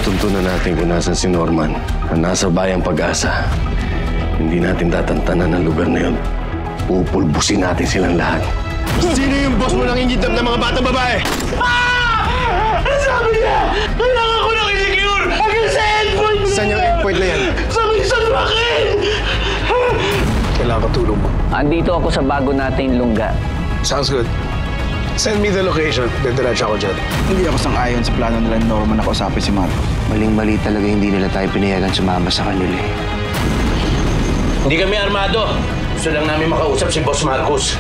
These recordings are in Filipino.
natutunan natin kung nasan si Norman na nasa bayang Pag-asa, hindi natin tatantanan ang lugar na yun. Pupulbusin natin silang lahat. Sino yung boss mo nang ingitap ng mga batang babae? Ang sabi niya! Kailangan ko lang i-secure! Hanggang sa endpoint niya! Saan yung endpoint na yan? Sa San Joaquin! Kailangan ko tulong mo. Andito ako sa bago nating lungga. Sounds good. Send me the location. Didiretso ako dyan. Hindi ako sang-ayon sa plano nila ni Norman na kausapin si Marcos. Maling-mali talaga hindi nila tayo pinayagan sumama sa kanila eh. Hindi kami armado. Gusto lang namin makausap si Boss Marcos.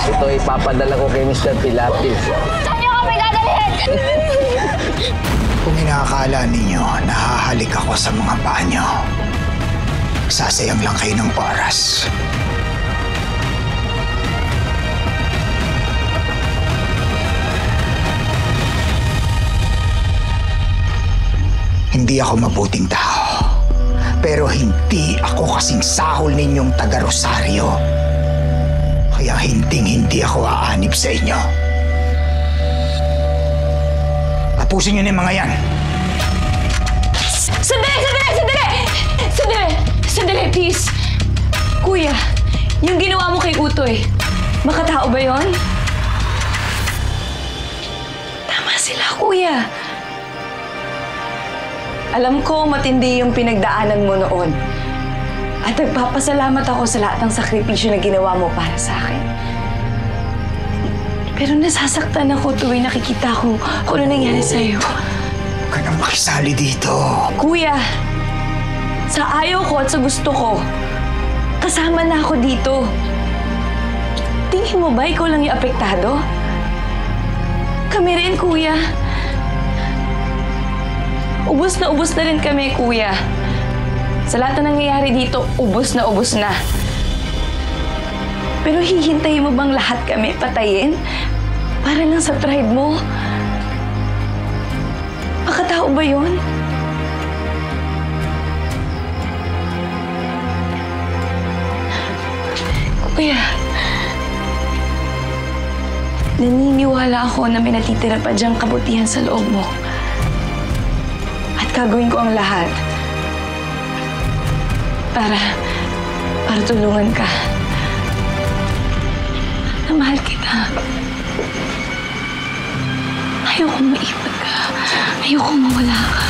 Ito ipapadala ko kay Mr. Pilates. Saan niyo kami dadalhin? Kung inaakala ninyo, nahahalik ako sa mga paa nyo, sasayang lang kayo ng oras. Hindi ako mabuting tao, pero hindi ako kasing sahol ninyong taga-Rosario. Kaya hindi ako aanib sa inyo. Tapusin niyo na yung mga yan. Sandali, please. Kuya, yung ginawa mo kay Utoy, makatao ba yon? Tama sila, kuya. Alam ko matindi yung pinagdaanan mo noon. At nagpapasalamat ako sa lahat ng sakripisyo na ginawa mo para sa akin. Pero nasasaktan ako tuwing nakikita ko kung ano nangyari sa'yo. Huwag ka nang makisali dito. Kuya, sa ayaw ko at sa gusto ko, kasama na ako dito. Tingin mo ba ikaw lang yung apektado? Kami rin, kuya. Ubus na rin kami, kuya. Sa lahat na nangyayari dito, ubus na. Pero hihintayin mo bang lahat kami patayin? Para lang sa pride mo? Makatao ba yun? Kuya, naniniwala ako na may natitira pa diyang kabutihan sa loob mo. At gagawin ko ang lahat para tulungan ka. Na mahal kita. Ayoko maiwan ka. Ayoko mawala ka.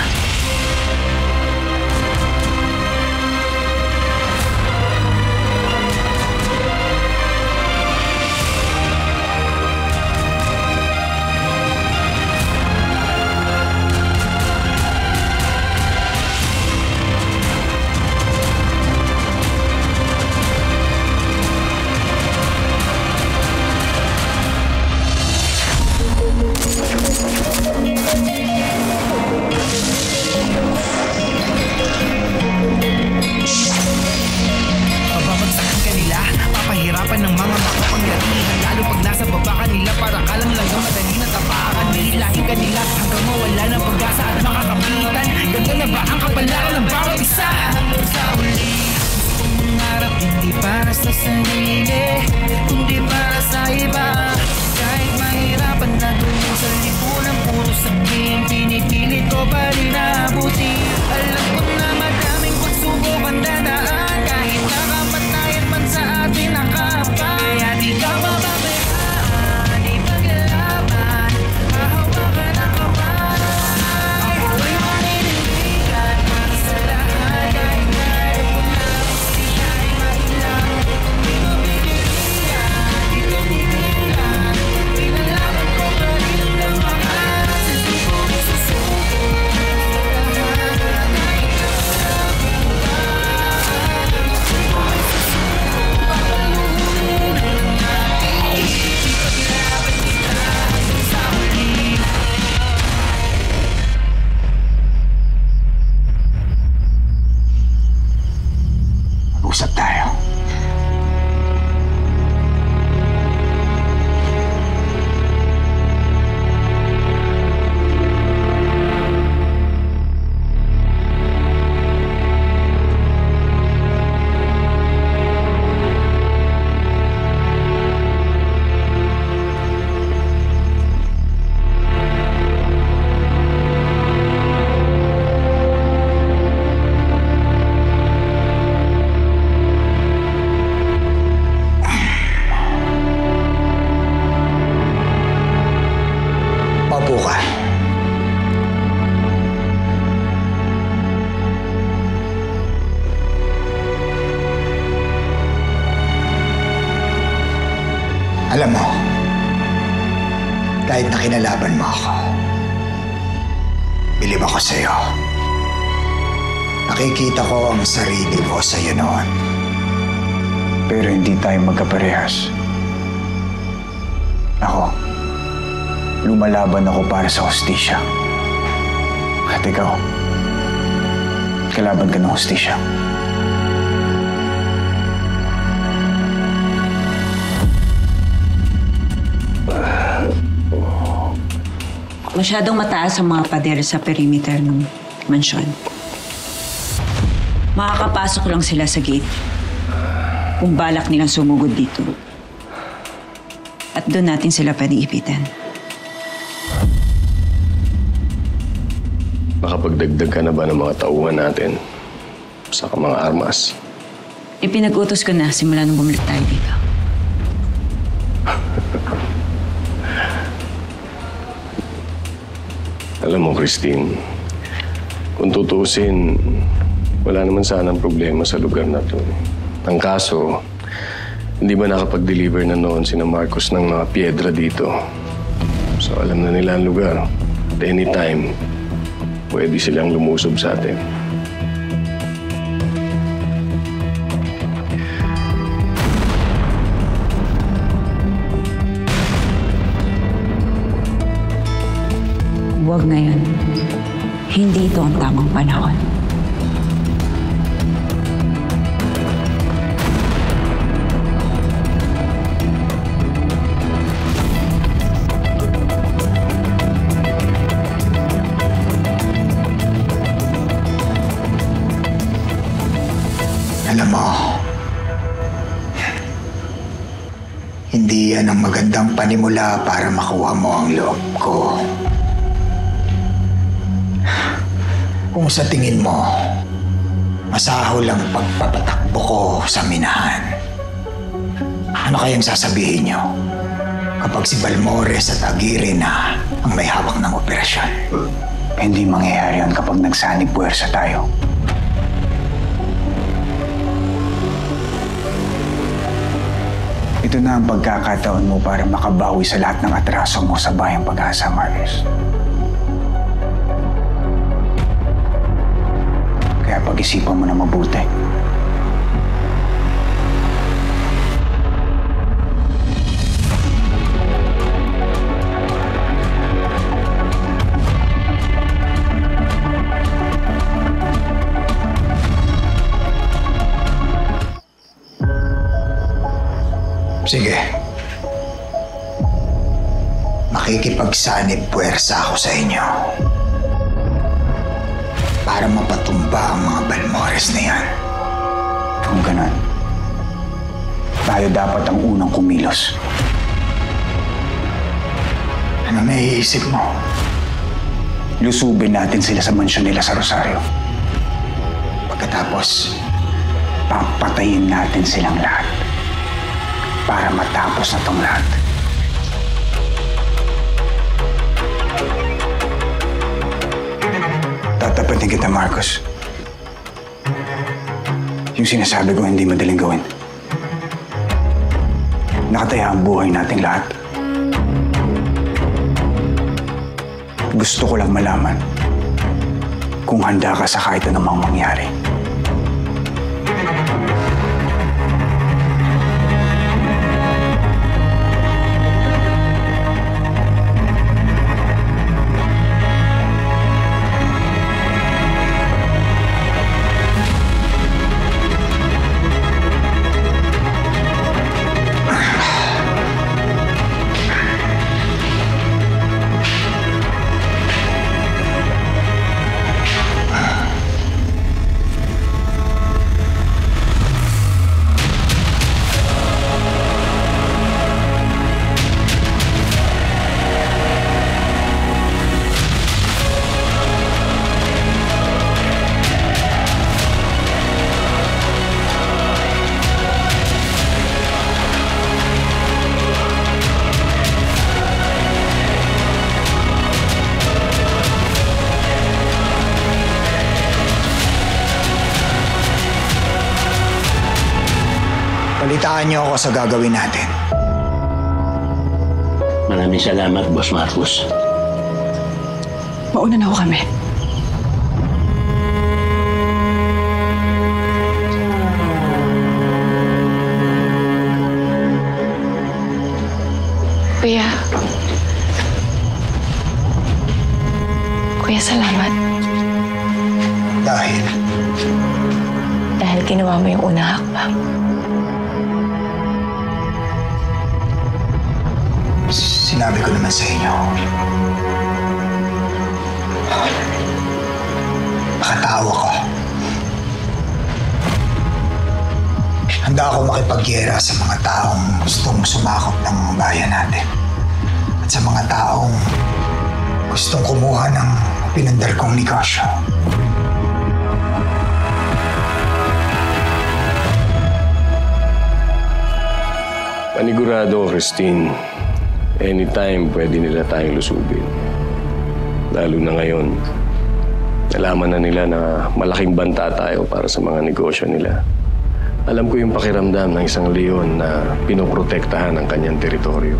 Alam mo, kahit na kinalaban mo ako, bilib ako sa'yo. Nakikita ko ang sarili ko sa'yo noon. Pero hindi tayo magkaparehas. Ako, lumalaban ako para sa hustisya. At ikaw, kalaban ka ng hustisya. Masyadong mataas ang mga pader sa perimeter ng mansyon. Makakapasok lang sila sa gate kung balak nilang sumugod dito. At doon natin sila pwede ipitan. Nakapagdagdag ka na ba ng mga tauhan natin? Saka mga armas? Ipinag-utos ko na simula nung bumalik tayo dito. Alam mo, Christine, kung tutuusin, wala naman sanang problema sa lugar na to. Ang kaso, hindi ba nakapag-deliver na noon sina Marcos ng mga piedra dito? So alam na nila ang lugar. At anytime, pwede silang lumusob sa atin. Huwag ngayon. Hindi ito ang tamang panahon. Alam mo, hindi yan ang magandang panimula para makuha mo ang loob ko. Kung sa tingin mo, masahol ang pagpapatakbo ko sa minahan, ano kayang sasabihin nyo kapag si Balmores at Aguirre na ang may hawak ng operasyon? Hindi mangyayari yan kapag nagsanib puwersa tayo. Ito na ang pagkakataon mo para makabawi sa lahat ng atraso mo sa Bayang Pag-asa, Marcos. Kaya pag-isipan mo na mabuti. Sige. Makikipagsanib puwersa ako sa inyo para mapatumba ang mga Balmores na yan. Kung ganun, tayo dapat ang unang kumilos. Ano naiisip mo? Lusubin natin sila sa mansyon nila sa Rosario. Pagkatapos, Papatayin natin silang lahat para matapos na tong lahat. Tatapatin kita, Marcos. Yung sinasabi ko hindi madaling gawin. Nakataya ang buhay nating lahat. Gusto ko lang malaman kung handa ka sa kahit anumang mangyari. Balitaan niyo ako sa gagawin natin. Maraming salamat, Boss Marcos. Mauna na ho kami. Kuya. Kuya, salamat. Dahil Dahil ginawa mo yung unang hakbang. sinabi ko naman sa inyo, nakatao ako. Handa ako makipagyera sa mga taong gustong sumakop ng bayan natin. At sa mga taong gustong kumuha ng pinandar kong negosyo. Panigurado, Christine. Anytime pwede nila tayong lusubin. Lalo na ngayon, nalaman na nila na malaking banta tayo para sa mga negosyo nila. Alam ko yung pakiramdam ng isang leon na pinoprotektahan ang kanyang teritoryo.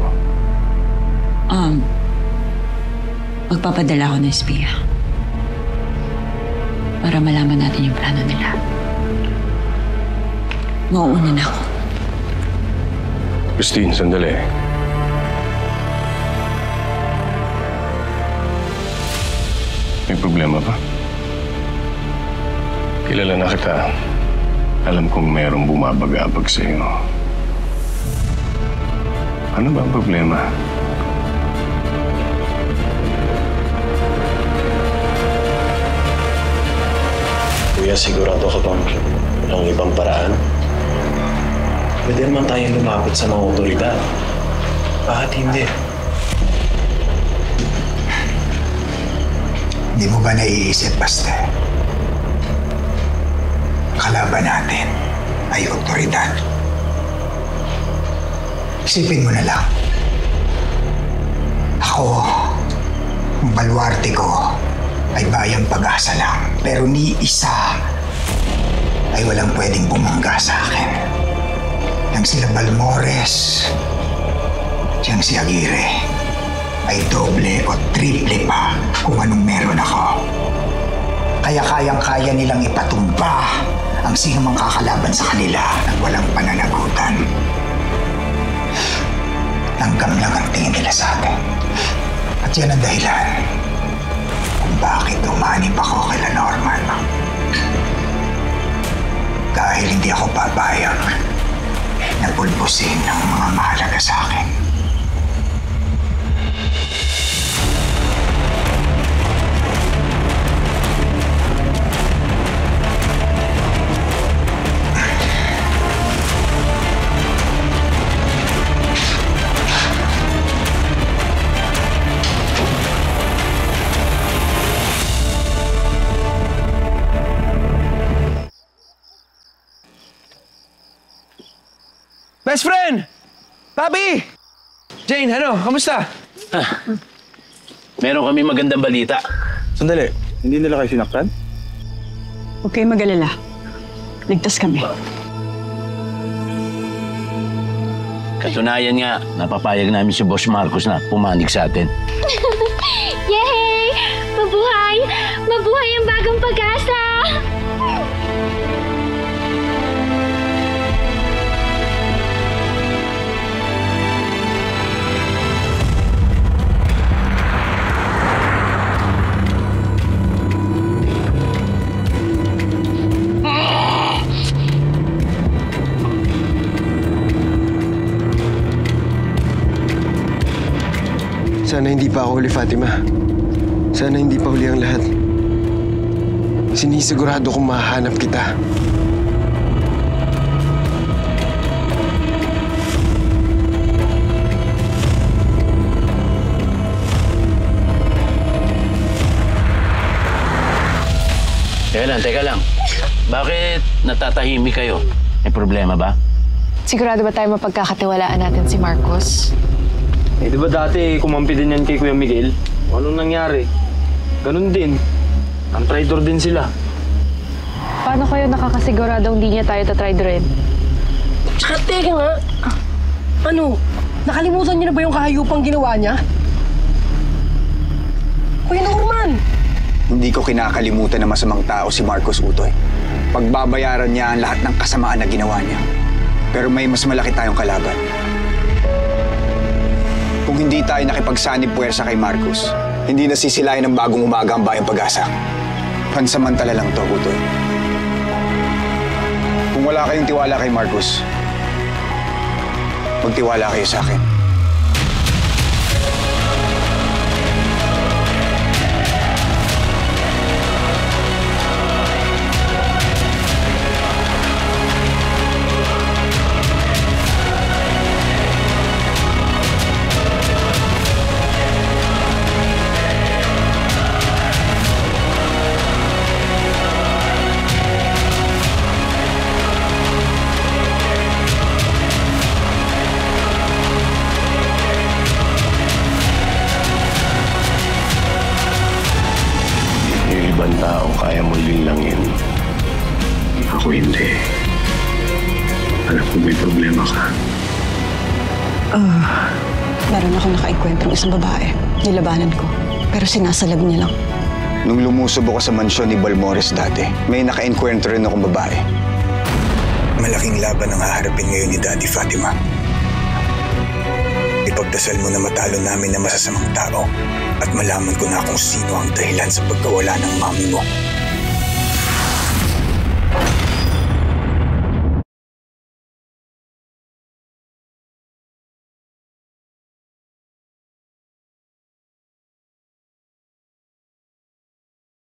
Magpapadala ako ng espiya. Para malaman natin yung plano nila. Mauuna na ako. Christine, sandali. May problema ba? Kilala na kita. Alam kong merong bumabag-abag sa'yo. Ano ba ang problema? Kuya, sigurado ka bang walang ibang paraan? Pwede naman tayong lumapit sa mga otoridad. Bakit hindi? Hindi mo ba naiisip, Baste? Kalaban natin ay otoridad. Isipin mo na lang. Ako, ang baluarte ko ay bayang pag-asa lang. Pero ni isa ay walang pwedeng bumangga sa akin. Yang sila Balmores, yang si Aguirre, ay doble o triple pa kung anong meron ako. Kaya kayang-kaya nilang ipatumba ang sino mang kakalaban sa kanila nang walang pananagutan. Langgam lang ang tingin nila sa atin. At yan ang dahilan kung bakit umanib ako kay Norman. Dahil hindi ako papayag na pulbusin ang mga mahalaga sa akin. Best friend! Papi! Jane, ano? Kamusta? Meron kami magandang balita. Sandali. Hindi nila kayo sinaktan? Huwag kayong mag-alala. Ligtas kami. Katunayan nga, napapayag namin si Boss Marcos na pumanig sa atin. Yay! Mabuhay! Mabuhay ang bagong pag-asa! Sana hindi pa ako huli, Fatima. Sana hindi pa huli ang lahat. Sinisigurado kong mahahanap kita. Teka lang. Bakit natatahimik kayo? May problema ba? Sigurado ba tayo mapagkakatiwalaan natin si Marcos? Eh, di ba dati kumampi din yan kay Kuya Miguel? Anong nangyari? Ganun din. Ang traitor din sila. Paano kayo nakakasiguradong hindi niya tayo tatride rin? Tsaka teka nga. Ano? Nakalimutan niyo na ba yung kahayupang ginawa niya? Kuya Norman! Hindi ko kinakalimutan na masamang tao si Marcos Utoy. Pagbabayaran niya ang lahat ng kasamaan na ginawa niya. Pero may mas malaki tayong kalaban. Kung hindi tayo nakipagsanib puwersa kay Marcos, hindi nasisilayan ng bagong umaga ang Bayang Pag-asa. Pansamantala lang to, Utoy. Kung wala kayong tiwala kay Marcos, magtiwala kayo sa akin. Ibang tao kaya mo linlangin. Ako hindi. Alam ko may problema ka. Meron akong nakaikwentong isang babae. Nilabanan ko. Pero sinasalag niya lang. Nung lumusob ako sa mansyon ni Balmores dati, may naka-enkwentro rin akong babae. Malaking laban ang haharapin ngayon ni Daddy Fatima. Ipagdasal mo na matalo namin na masasamang tao at malaman ko na kung sino ang dahilan sa pagkawala ng mami mo.